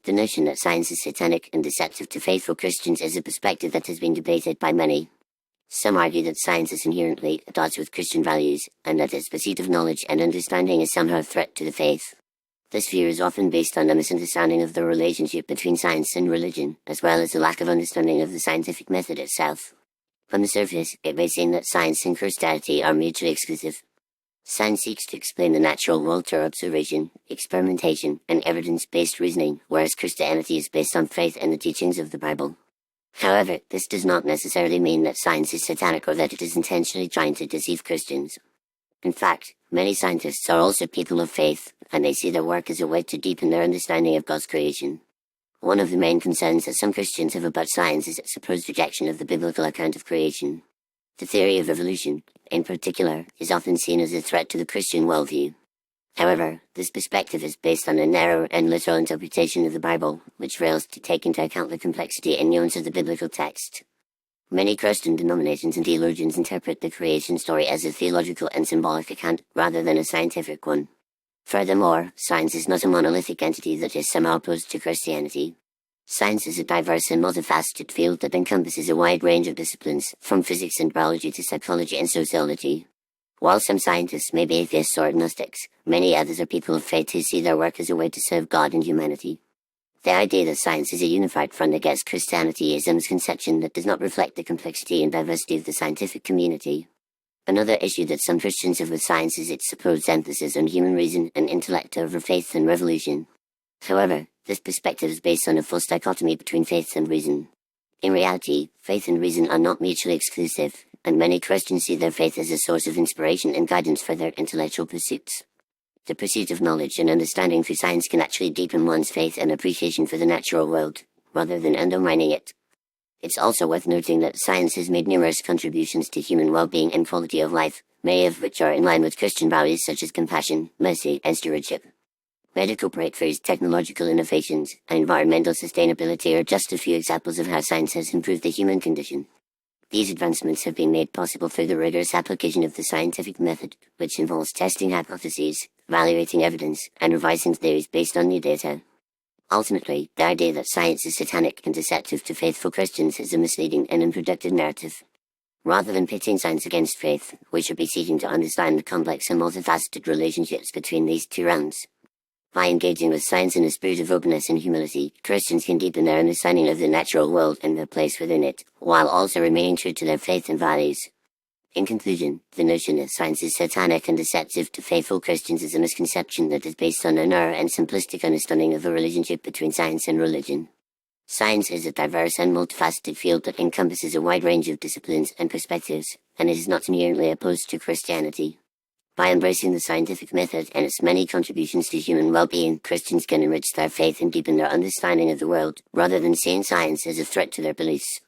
The notion that science is satanic and deceptive to faithful Christians is a perspective that has been debated by many. Some argue that science is inherently at odds with Christian values, and that its pursuit of knowledge and understanding is somehow a threat to the faith. This view is often based on a misunderstanding of the relationship between science and religion, as well as a lack of understanding of the scientific method itself. On the surface, it may seem that science and Christianity are mutually exclusive. Science seeks to explain the natural world through observation, experimentation, and evidence-based reasoning, whereas Christianity is based on faith and the teachings of the Bible. However, this does not necessarily mean that science is satanic or that it is intentionally trying to deceive Christians. In fact, many scientists are also people of faith, and they see their work as a way to deepen their understanding of God's creation. One of the main concerns that some Christians have about science is its supposed rejection of the biblical account of creation. The theory of evolution, in particular, is often seen as a threat to the Christian worldview. However, this perspective is based on a narrow and literal interpretation of the Bible, which fails to take into account the complexity and nuance of the biblical text. Many Christian denominations and theologians interpret the creation story as a theological and symbolic account, rather than a scientific one. Furthermore, science is not a monolithic entity that is somehow opposed to Christianity. Science is a diverse and multifaceted field that encompasses a wide range of disciplines, from physics and biology to psychology and sociology. While some scientists may be atheists or agnostics, many others are people of faith who see their work as a way to serve God and humanity. The idea that science is a unified front against Christianity is a misconception that does not reflect the complexity and diversity of the scientific community. Another issue that some Christians have with science is its supposed emphasis on human reason and intellect over faith and revelation. However, this perspective is based on a false dichotomy between faith and reason. In reality, faith and reason are not mutually exclusive, and many Christians see their faith as a source of inspiration and guidance for their intellectual pursuits. The pursuit of knowledge and understanding through science can actually deepen one's faith and appreciation for the natural world, rather than undermining it. It's also worth noting that science has made numerous contributions to human well-being and quality of life, many of which are in line with Christian values such as compassion, mercy, and stewardship. Medical breakthroughs, technological innovations, and environmental sustainability are just a few examples of how science has improved the human condition. These advancements have been made possible through the rigorous application of the scientific method, which involves testing hypotheses, evaluating evidence, and revising theories based on new data. Ultimately, the idea that science is satanic and deceptive to faithful Christians is a misleading and unproductive narrative. Rather than pitting science against faith, we should be seeking to understand the complex and multifaceted relationships between these two realms. By engaging with science in a spirit of openness and humility, Christians can deepen their understanding of the natural world and their place within it, while also remaining true to their faith and values. In conclusion, the notion that science is satanic and deceptive to faithful Christians is a misconception that is based on a narrow and simplistic understanding of the relationship between science and religion. Science is a diverse and multifaceted field that encompasses a wide range of disciplines and perspectives, and it is not inherently opposed to Christianity. By embracing the scientific method and its many contributions to human well-being, Christians can enrich their faith and deepen their understanding of the world, rather than seeing science as a threat to their beliefs.